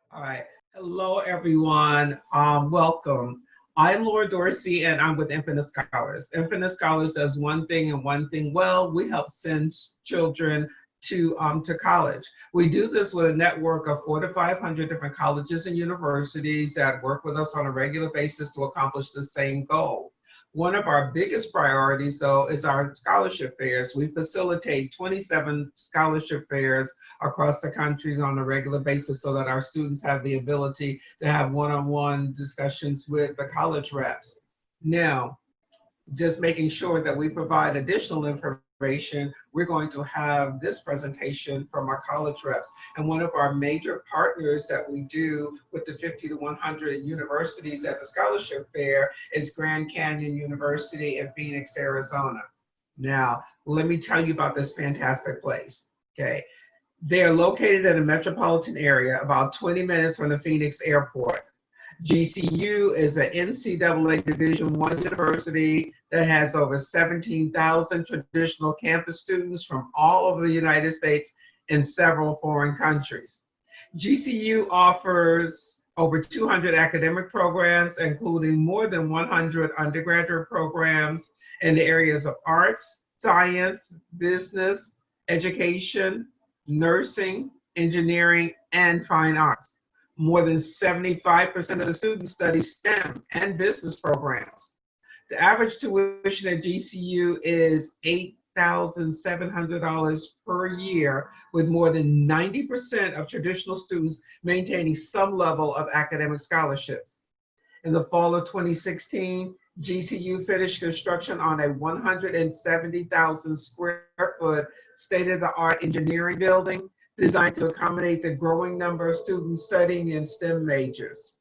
All right. Hello, everyone. Welcome. I'm Laura Dorsey, and I'm with Infinite Scholars. Infinite Scholars does one thing and one thing well. We help send children to college. We do this with a network of 400 to 500 different colleges and universities that work with us on a regular basis to accomplish the same goal. One of our biggest priorities, though, is our scholarship fairs. We facilitate 27 scholarship fairs across the country on a regular basis so that our students have the ability to have one-on-one discussions with the college reps. Now, just making sure that we provide additional information, we're going to have this presentation from our college reps. And one of our major partners that we do with the 50 to 100 universities at the scholarship fair is Grand Canyon University in Phoenix, Arizona. Now, let me tell you about this fantastic place. Okay. They are located in a metropolitan area about 20 minutes from the Phoenix airport. GCU is an NCAA Division I university that has over 17,000 traditional campus students from all over the United States and several foreign countries. GCU offers over 200 academic programs, including more than 100 undergraduate programs in the areas of arts, science, business, education, nursing, engineering, and fine arts. More than 75% of the students study STEM and business programs. The average tuition at GCU is $8,700 per year, with more than 90% of traditional students maintaining some level of academic scholarships. In the fall of 2016, GCU finished construction on a 170,000 square foot state-of-the-art engineering building designed to accommodate the growing number of students studying in STEM majors.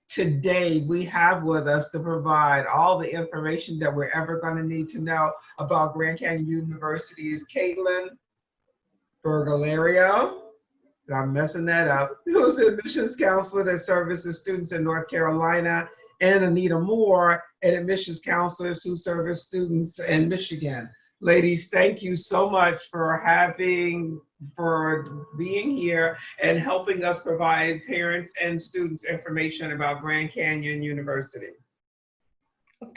Today, we have with us to provide all the information that we're ever going to need to know about Grand Canyon University is Caitlin Bergalario, I'm messing that up, who's the admissions counselor that services students in North Carolina, and Anita Moore, an admissions counselor who service students in Michigan. Ladies, thank you so much for being here and helping us provide parents and students information about Grand Canyon University.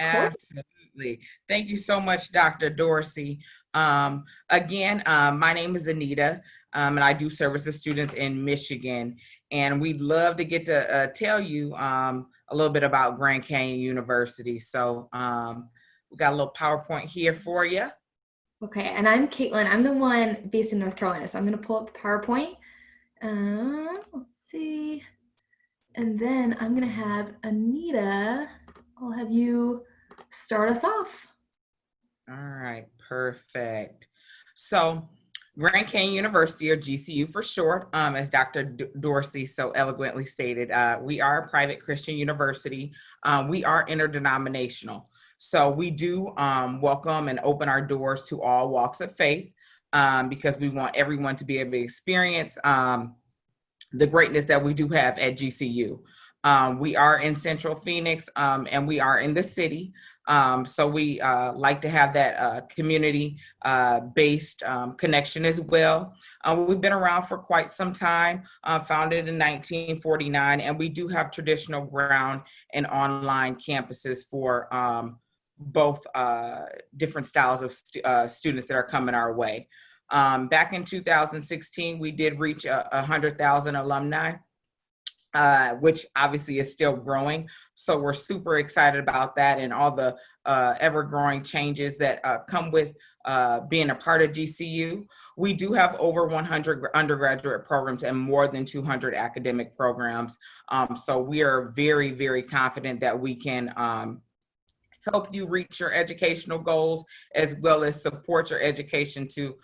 Absolutely. Thank you so much, Dr. Dorsey. Again, my name is Anita, and I do service the students in Michigan. And we'd love to get to tell you a little bit about Grand Canyon University. So we got a little PowerPoint here for you. Okay, and I'm Caitlin. I'm the one based in North Carolina, so I'm going to pull up the PowerPoint. Let's see. And then I'm going to have Anita, I'll have you start us off. All right, perfect. So Grand Canyon University, or GCU for short, as Dr. Dorsey so eloquently stated, we are a private Christian university. We are interdenominational. So we do welcome and open our doors to all walks of faith because we want everyone to be able to experience the greatness that we do have at GCU. We are in Central Phoenix and we are in the city. So we like to have that community-based connection as well. We've been around for quite some time, founded in 1949, and we do have traditional ground and online campuses for both different styles of students that are coming our way. Back in 2016, we did reach 100,000 alumni, which obviously is still growing. So we're super excited about that and all the ever-growing changes that come with being a part of GCU. We do have over 100 undergraduate programs and more than 200 academic programs. So we are very, very confident that we can help you reach your educational goals, as well as support your education to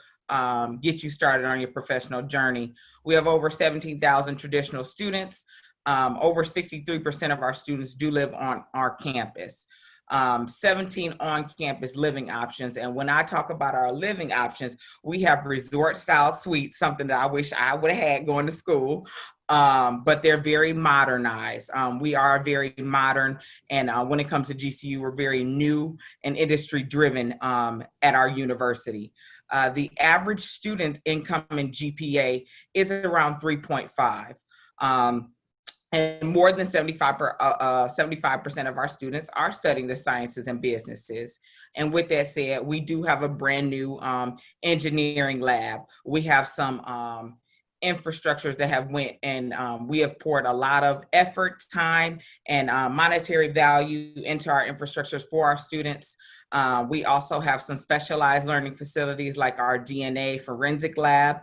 get you started on your professional journey. We have over 17,000 traditional students. Over 63% of our students do live on our campus. 17 on-campus living options. And when I talk about our living options, we have resort-style suites, something that I wish I would have had going to school. But they're very modernized. We are very modern, and when it comes to GCU, we're very new and industry-driven at our university. The average student income in GPA is around 3.5. And more than 75% of our students are studying the sciences and businesses. And with that said, we do have a brand new engineering lab. We have some infrastructures that have went, and we have poured a lot of effort, time, and monetary value into our infrastructures for our students. We also have some specialized learning facilities like our DNA forensic lab,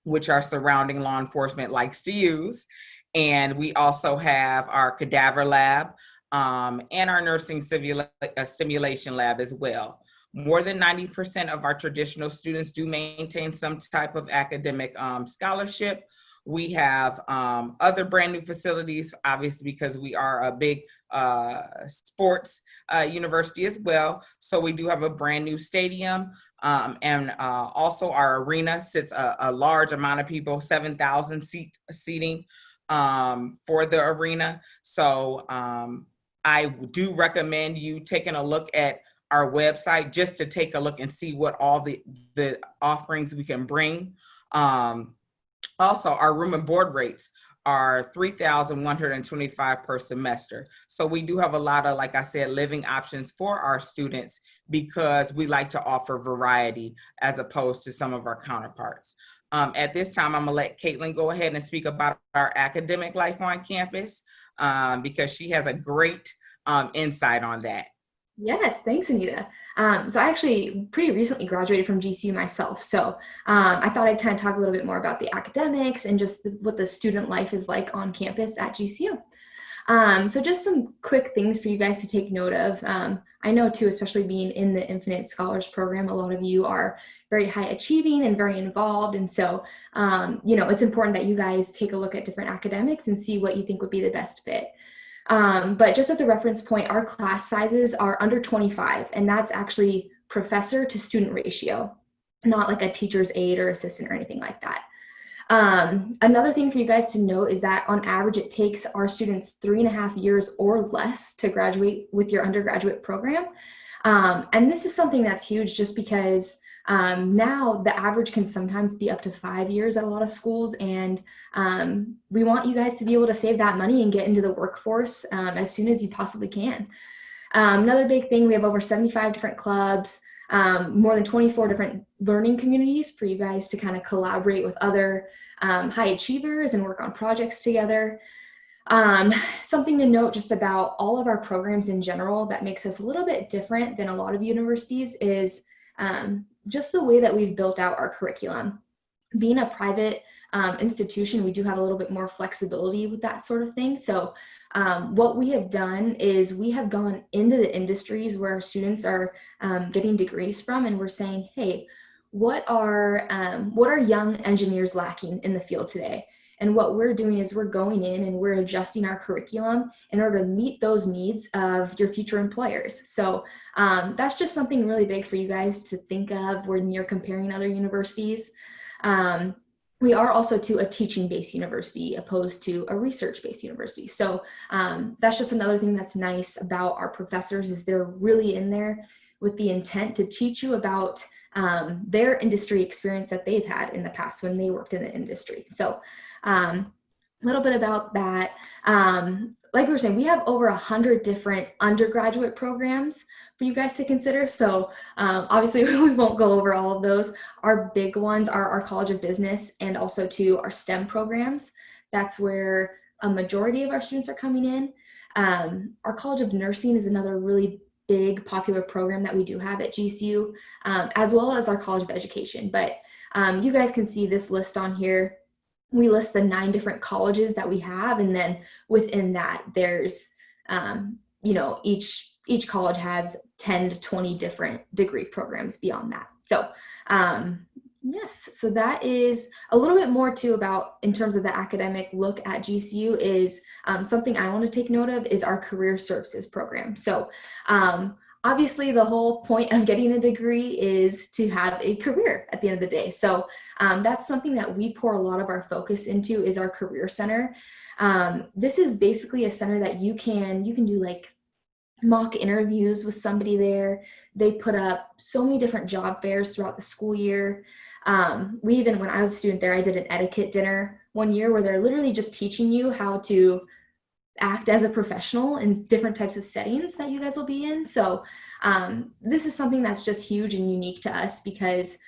which our surrounding law enforcement likes to use. And we also have our cadaver lab and our nursing simulation lab as well. More than 90% of our traditional students do maintain some type of academic scholarship. We have other brand new facilities, obviously, because we are a big sports university as well. So we do have a brand new stadium. And also our arena sits a large amount of people, 7,000 seating for the arena. So I do recommend you taking a look at our website just to take a look and see what all the offerings we can bring. Also, our room and board rates are $3,125 per semester. So we do have a lot of, like I said, living options for our students because we like to offer variety as opposed to some of our counterparts. At this time, I'm gonna let Caitlin go ahead and speak about our academic life on campus because she has a great insight on that. Yes, thanks, Anita. So I actually pretty recently graduated from GCU myself. So I thought I'd kind of talk a little bit more about the academics and just what the student life is like on campus at GCU. So just some quick things for you guys to take note of. I know too, especially being in the Infinite Scholars Program, a lot of you are very high achieving and very involved. And so, it's important that you guys take a look at different academics and see what you think would be the best fit. But just as a reference point, our class sizes are under 25, and that's actually professor to student ratio, not like a teacher's aide or assistant or anything like that. Another thing for you guys to note is that on average, it takes our students 3.5 years or less to graduate with your undergraduate program. And this is something that's huge just because now the average can sometimes be up to 5 years at a lot of schools. And we want you guys to be able to save that money and get into the workforce as soon as you possibly can. Another big thing, we have over 75 different clubs, more than 24 different learning communities for you guys to kind of collaborate with other high achievers and work on projects together. Something to note just about all of our programs in general that makes us a little bit different than a lot of universities is just the way that we've built out our curriculum. Being a private institution, we do have a little bit more flexibility with that sort of thing. So what we have done is we have gone into the industries where our students are getting degrees from, and we're saying, hey, what are young engineers lacking in the field today? And what we're doing is we're going in and we're adjusting our curriculum in order to meet those needs of your future employers. So that's just something really big for you guys to think of when you're comparing other universities. We are also to a teaching-based university opposed to a research-based university. So that's just another thing that's nice about our professors is they're really in there with the intent to teach you about their industry experience that they've had in the past when they worked in the industry. So a little bit about that. Like we were saying, we have over 100 different undergraduate programs for you guys to consider. So obviously we won't go over all of those. Our big ones are our College of Business and also to our STEM programs. That's where a majority of our students are coming in. Our College of Nursing is another really big popular program that we do have at GCU, as well as our College of Education. But you guys can see this list on here. We list the 9 different colleges that we have, and then within that, there's, each college has 10 to 20 different degree programs beyond that. So, yes, so that is a little bit more too about in terms of the academic look at GCU is something I want to take note of is our career services program. So, obviously, the whole point of getting a degree is to have a career at the end of the day. So that's something that we pour a lot of our focus into is our career center. This is basically a center that you can do like mock interviews with somebody there. They put up so many different job fairs throughout the school year. We even, when I was a student there, I did an etiquette dinner one year where they're literally just teaching you how to act as a professional in different types of settings that you guys will be in. So this is something that's just huge and unique to us, because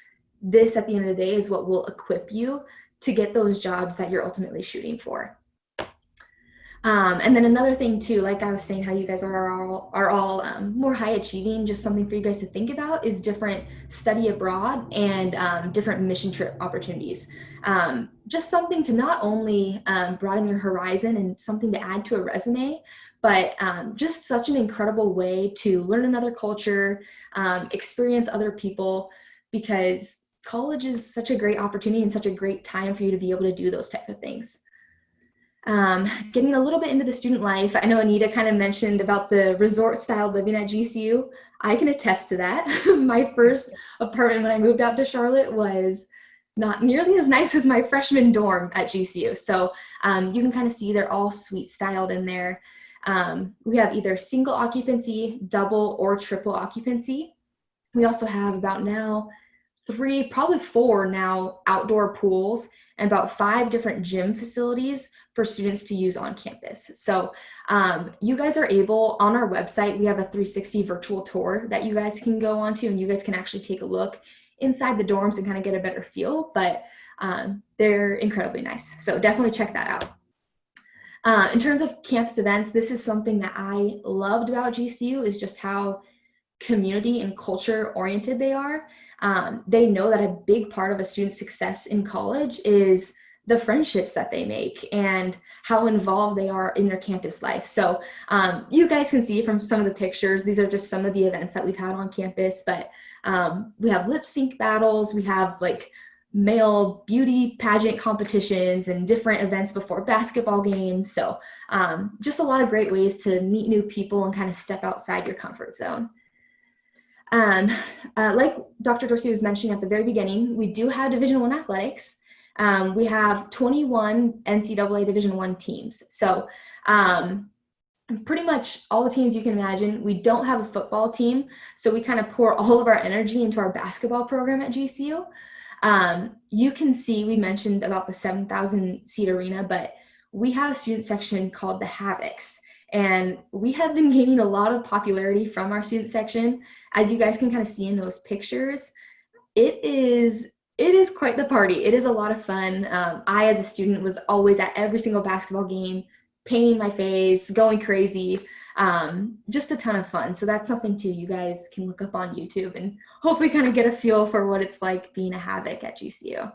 this, at the end of the day, is what will equip you to get those jobs that you're ultimately shooting for. And then another thing too, like I was saying, how you guys are all more high achieving, just something for you guys to think about is different study abroad and different mission trip opportunities. Just something to not only broaden your horizon and something to add to a resume, but just such an incredible way to learn another culture, experience other people, because college is such a great opportunity and such a great time for you to be able to do those type of things. Getting a little bit into the student life, I know Anita kind of mentioned about the resort style living at GCU. I can attest to that. My first apartment when I moved out to Charlotte was not nearly as nice as my freshman dorm at GCU. So you can kind of see they're all suite styled in there. We have either single occupancy, double or triple occupancy. We also have about now 3, probably 4 now outdoor pools and about 5 different gym facilities for students to use on campus. So you guys are able, on our website, we have a 360 virtual tour that you guys can go onto, and you guys can actually take a look inside the dorms and kind of get a better feel, but they're incredibly nice. So definitely check that out. In terms of campus events, this is something that I loved about GCU, is just how community and culture oriented they are. They know that a big part of a student's success in college is the friendships that they make and how involved they are in their campus life. So you guys can see from some of the pictures, these are just some of the events that we've had on campus, but we have lip sync battles, we have like male beauty pageant competitions and different events before basketball games. So just a lot of great ways to meet new people and kind of step outside your comfort zone. Like Dr. Dorsey was mentioning at the very beginning, we do have Division I athletics. We have 21 NCAA Division I teams. So pretty much all the teams you can imagine. We don't have a football team, so we kind of pour all of our energy into our basketball program at GCU. You can see, we mentioned about the 7,000 seat arena, but we have a student section called the Havocs. And we have been gaining a lot of popularity from our student section. As you guys can kind of see in those pictures, it is quite the party. It is a lot of fun. I, as a student, was always at every single basketball game, painting my face, going crazy, just a ton of fun. So that's something too you guys can look up on YouTube and hopefully kind of get a feel for what it's like being a Havoc at GCU.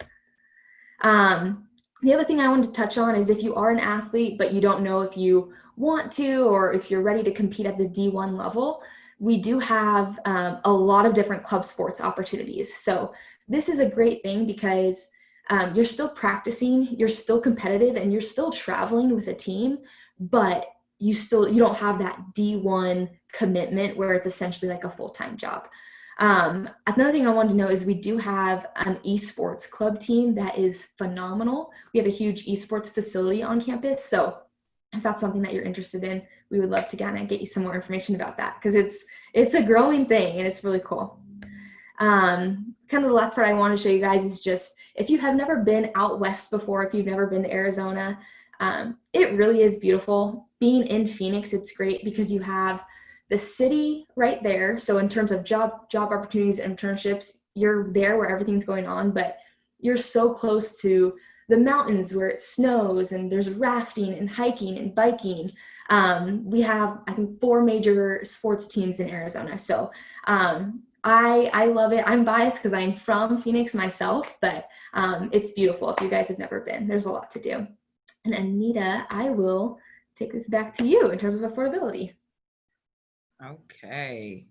The other thing I wanted to touch on is if you are an athlete, but you don't know if you want to or if you're ready to compete at the D1 level, we do have a lot of different club sports opportunities. So this is a great thing because you're still practicing, you're still competitive, and you're still traveling with a team, but you don't have that D1 commitment where it's essentially like a full-time job. Another thing I wanted to know is we do have an esports club team that is phenomenal. We have a huge esports facility on campus. So if that's something that you're interested in, we would love to kind of get you some more information about that, because it's a growing thing and it's really cool. Kind of the last part I want to show you guys is just, if you have never been out west before, if you've never been to Arizona, it really is beautiful. Being in Phoenix, it's great because you have the city right there. So in terms of job opportunities and internships, you're there where everything's going on, but you're so close to the mountains where it snows and there's rafting and hiking and biking. We have, I think, 4 major sports teams in Arizona. So I love it. I'm biased because I'm from Phoenix myself, but it's beautiful. If you guys have never been, there's a lot to do. And Anita, I will take this back to you in terms of affordability. Okay.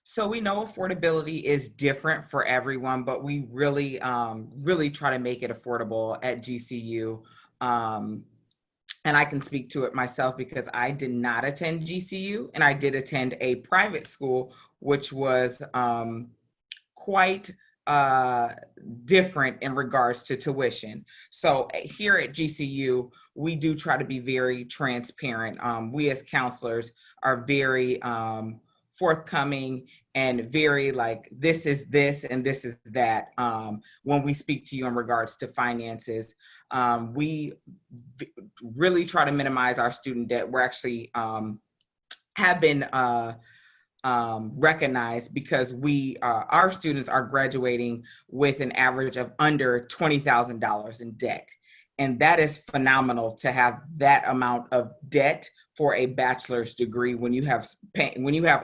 So we know affordability is different for everyone, but we really try to make it affordable at GCU. And I can speak to it myself because I did not attend GCU, and I did attend a private school, which was quite different in regards to tuition. So here at GCU, we do try to be very transparent. We as counselors are very forthcoming and very like, this is this and this is that. When we speak to you in regards to finances, we really try to minimize our student debt. We're actually have been recognized because our students are graduating with an average of under $20,000 in debt. And that is phenomenal to have that amount of debt for a bachelor's degree when you have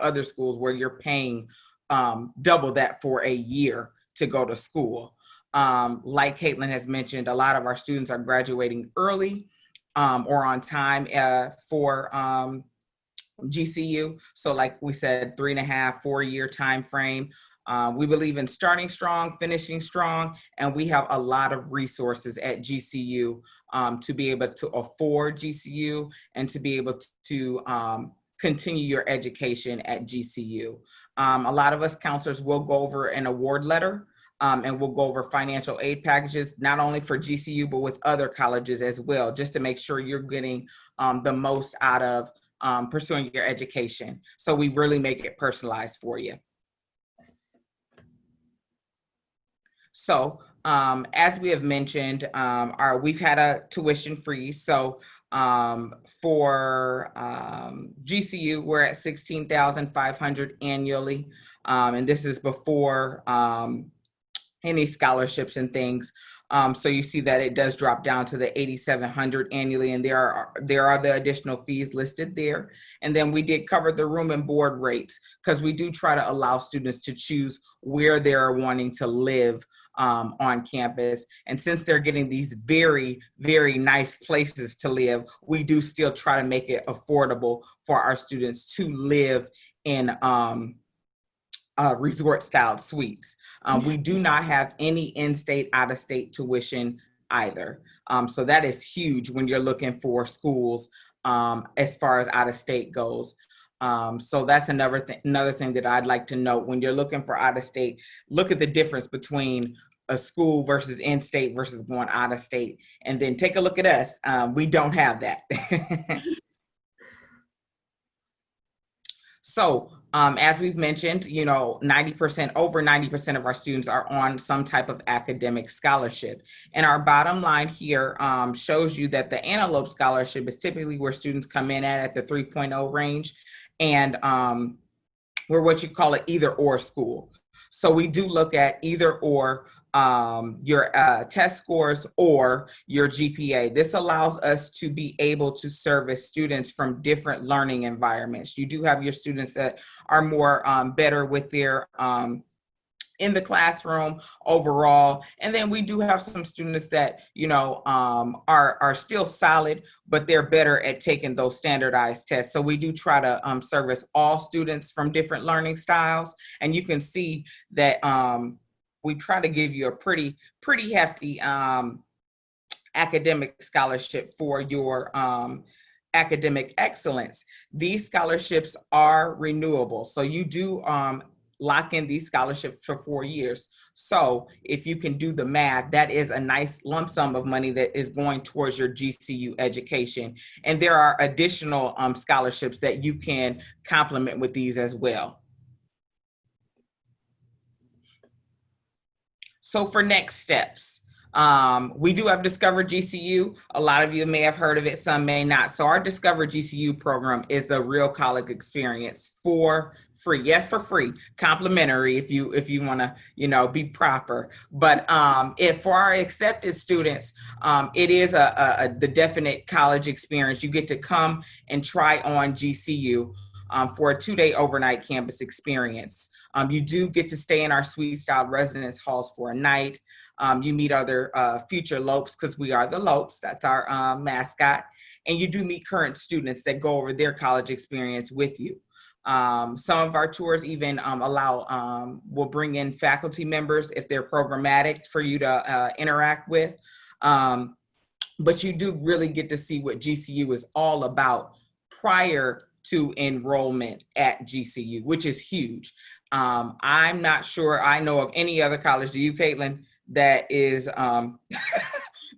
other schools where you're paying double that for a year to go to school. Like Caitlin has mentioned, a lot of our students are graduating early or on time for GCU. So like we said, 3.5, 4-year time frame. We believe in starting strong, finishing strong, and we have a lot of resources at GCU to be able to afford GCU and to be able to continue your education at GCU. A lot of us counselors will go over an award letter and we'll go over financial aid packages, not only for GCU, but with other colleges as well, just to make sure you're getting the most out of pursuing your education. So we really make it personalized for you. So as we have mentioned, we've had a tuition freeze. So for GCU, we're at $16,500 annually. And this is before any scholarships and things. So you see that it does drop down to the $8,700 annually, and there are the additional fees listed there. And then we did cover the room and board rates because we do try to allow students to choose where they're wanting to live on campus. And since they're getting these very, very nice places to live, we do still try to make it affordable for our students to live in resort style suites. We do not have any in-state, out-of-state tuition either. So that is huge when you're looking for schools as far as out-of-state goes. So that's another thing that I'd like to note. When you're looking for out-of-state, look at the difference between a school versus in-state versus going out-of-state, and then take a look at us. We don't have that. So as we've mentioned, over 90% of our students are on some type of academic scholarship. And our bottom line here shows you that the Antelope Scholarship is typically where students come in at the 3.0 range. And we're what you call an either or school. So we do look at either or your test scores or your GPA. This allows us to be able to service students from different learning environments. You do have your students that are more better with their in the classroom overall. And then we do have some students that, are still solid, but they're better at taking those standardized tests. So we do try to service all students from different learning styles. And you can see that we try to give you a pretty hefty academic scholarship for your academic excellence. These scholarships are renewable. So you do lock in these scholarships for 4 years. So if you can do the math, that is a nice lump sum of money that is going towards your GCU education. And there are additional scholarships that you can complement with these as well. So for next steps, we do have Discover GCU. A lot of you may have heard of it, some may not. So our Discover GCU program is the real college experience for free. Yes, for free, complimentary if you want to, be proper. But if for our accepted students, it is the definite college experience. You get to come and try on GCU for a 2-day overnight campus experience. You do get to stay in our suite style residence halls for a night. You meet other future Lopes because we are the Lopes. That's our mascot. And you do meet current students that go over their college experience with you. Some of our tours even will bring in faculty members if they're programmatic for you to interact with. But you do really get to see what GCU is all about prior to enrollment at GCU, which is huge. I'm not sure I know of any other college, do you, Caitlin, that is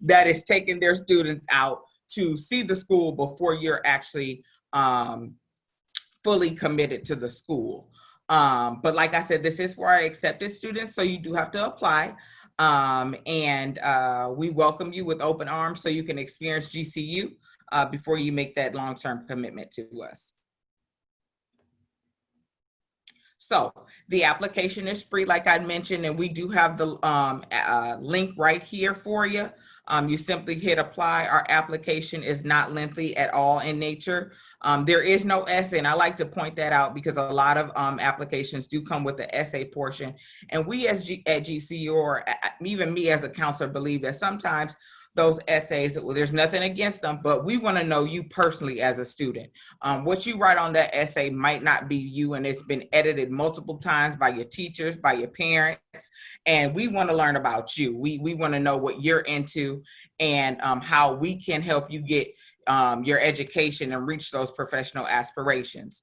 that is taking their students out to see the school before you're actually fully committed to the school. But like I said, this is for our accepted students, so you do have to apply. And we welcome you with open arms so you can experience GCU before you make that long-term commitment to us. So the application is free, like I mentioned, and we do have the link right here for you. You simply hit apply. Our application is not lengthy at all in nature. There is no essay, and I like to point that out because a lot of applications do come with the essay portion. And we at GCU, or even me as a counselor, believe that sometimes those essays, well, there's nothing against them, but we want to know you personally as a student. What you write on that essay might not be you, and it's been edited multiple times by your teachers, by your parents, and we want to learn about you. We want to know what you're into and how we can help you get your education and reach those professional aspirations.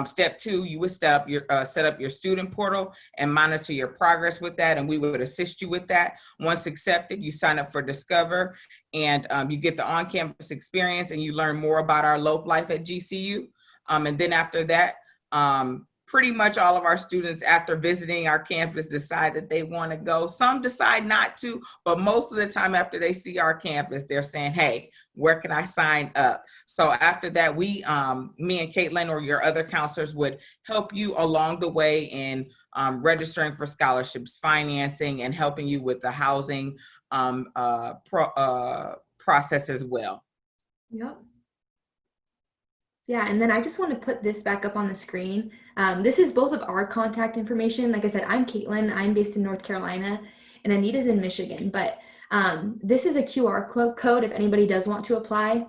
Step 2, you would set up your student portal and monitor your progress with that, and we would assist you with that. Once accepted, you sign up for Discover, and you get the on-campus experience, and you learn more about our LOPE life at GCU. And then after that, pretty much all of our students, after visiting our campus, decide that they want to go. Some decide not to, but most of the time after they see our campus, they're saying, hey, where can I sign up? So after that, me and Caitlin or your other counselors would help you along the way in registering for scholarships, financing, and helping you with the housing process as well. Yep. Yeah, and then I just want to put this back up on the screen. This is both of our contact information. Like I said, I'm Caitlin. I'm based in North Carolina, and Anita's in Michigan. But this is a QR code if anybody does want to apply.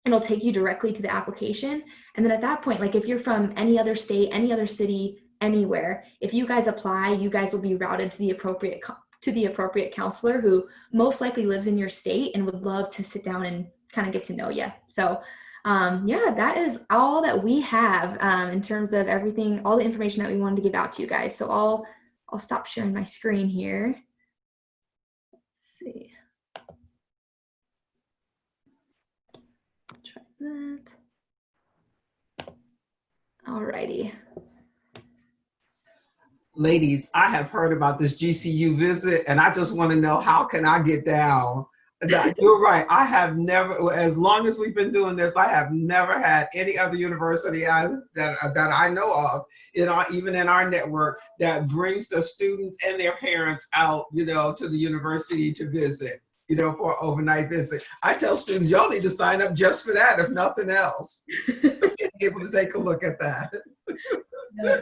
It'll take you directly to the application. And then at that point, like if you're from any other state, any other city, anywhere, if you guys apply, you guys will be routed to the appropriate counselor who most likely lives in your state and would love to sit down and kind of get to know you. So yeah, that is all that we have in terms of everything, all the information that we wanted to give out to you guys. So I'll stop sharing my screen here. Let's see. Try that. Alrighty. Ladies, I have heard about this GCU visit, and I just want to know, how can I get down? You're right. I have never, as long as we've been doing this, I have never had any other university that I know of, even in our network, that brings the students and their parents out, to the university to visit, for an overnight visit. I tell students, y'all need to sign up just for that, if nothing else. Be able to take a look at that. Yeah.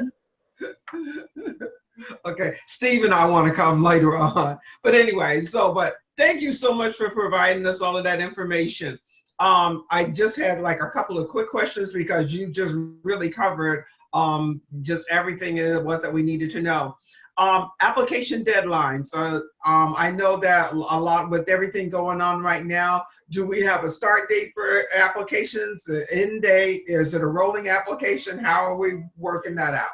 Okay, Steve and I want to come later on. But anyway, but thank you so much for providing us all of that information. I just had like a couple of quick questions because you just really covered just everything it was that we needed to know. Application deadlines. I know that a lot with everything going on right now, do we have a start date for applications, an end date? Is it a rolling application? How are we working that out?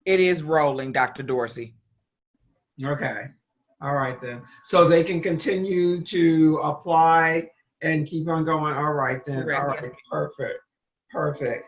It is rolling, Dr. Dorsey. Okay. All right then. So they can continue to apply and keep on going. All right then. Correct. All right. Perfect. Perfect.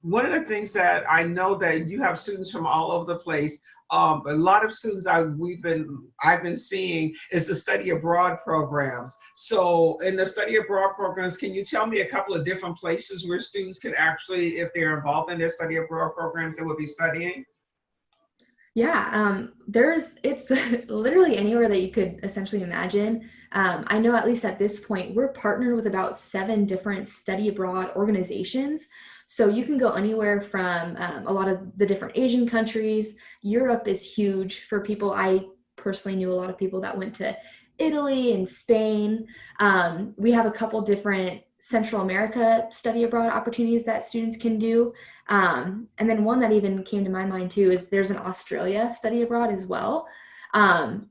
One of the things that I know that you have students from all over the place. A lot of students I've been seeing is the study abroad programs. So in the study abroad programs, can you tell me a couple of different places where students can actually, if they're involved in their study abroad programs, they will be studying? Yeah, it's literally anywhere that you could essentially imagine. I know at least at this point, we're partnered with about 7 different study abroad organizations. So you can go anywhere from a lot of the different Asian countries. Europe is huge for people. I personally knew a lot of people that went to Italy and Spain. We have a couple different Central America study abroad opportunities that students can do. And then one that even came to my mind too is there's an Australia study abroad as well.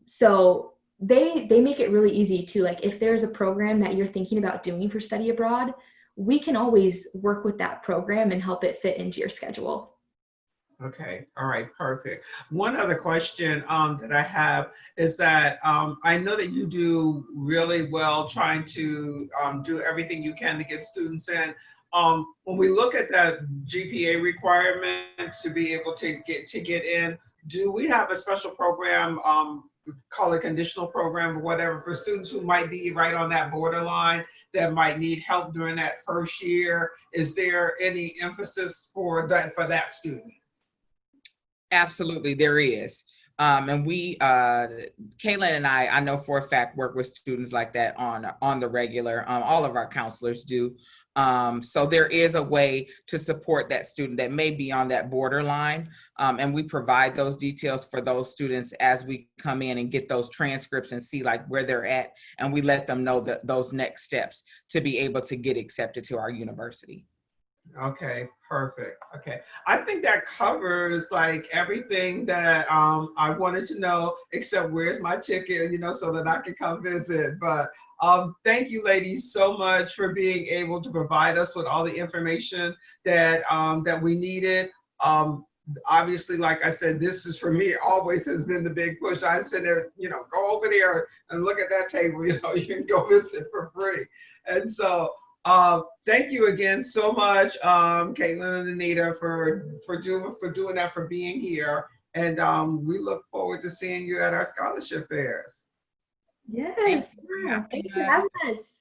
So they make it really easy to, like, if there's a program that you're thinking about doing for study abroad, we can always work with that program and help it fit into your schedule. Okay, all right, perfect. One other question that I have is that I know that you do really well trying to do everything you can to get students in. When we look at that GPA requirement to be able to get in, do we have a special program, call it conditional program or whatever, for students who might be right on that borderline that might need help during that first year? Is there any emphasis for that student? Absolutely, there is. And we, Caitlin and I know for a fact, work with students like that on the regular. All of our counselors do. So there is a way to support that student that may be on that borderline. And we provide those details for those students as we come in and get those transcripts and see like where they're at. And we let them know that those next steps to be able to get accepted to our university. Okay, perfect. Okay, I think that covers like everything that I wanted to know, except where's my ticket, so that I can come visit. But thank you, ladies, so much for being able to provide us with all the information that that we needed. Obviously, like I said, this is for me always has been the big push. I said, there, go over there and look at that table. You can go visit for free, and so. Thank you again so much, Caitlin and Anita, for doing that, for being here, and we look forward to seeing you at our scholarship fairs. Yes. Thanks. Thanks for having us.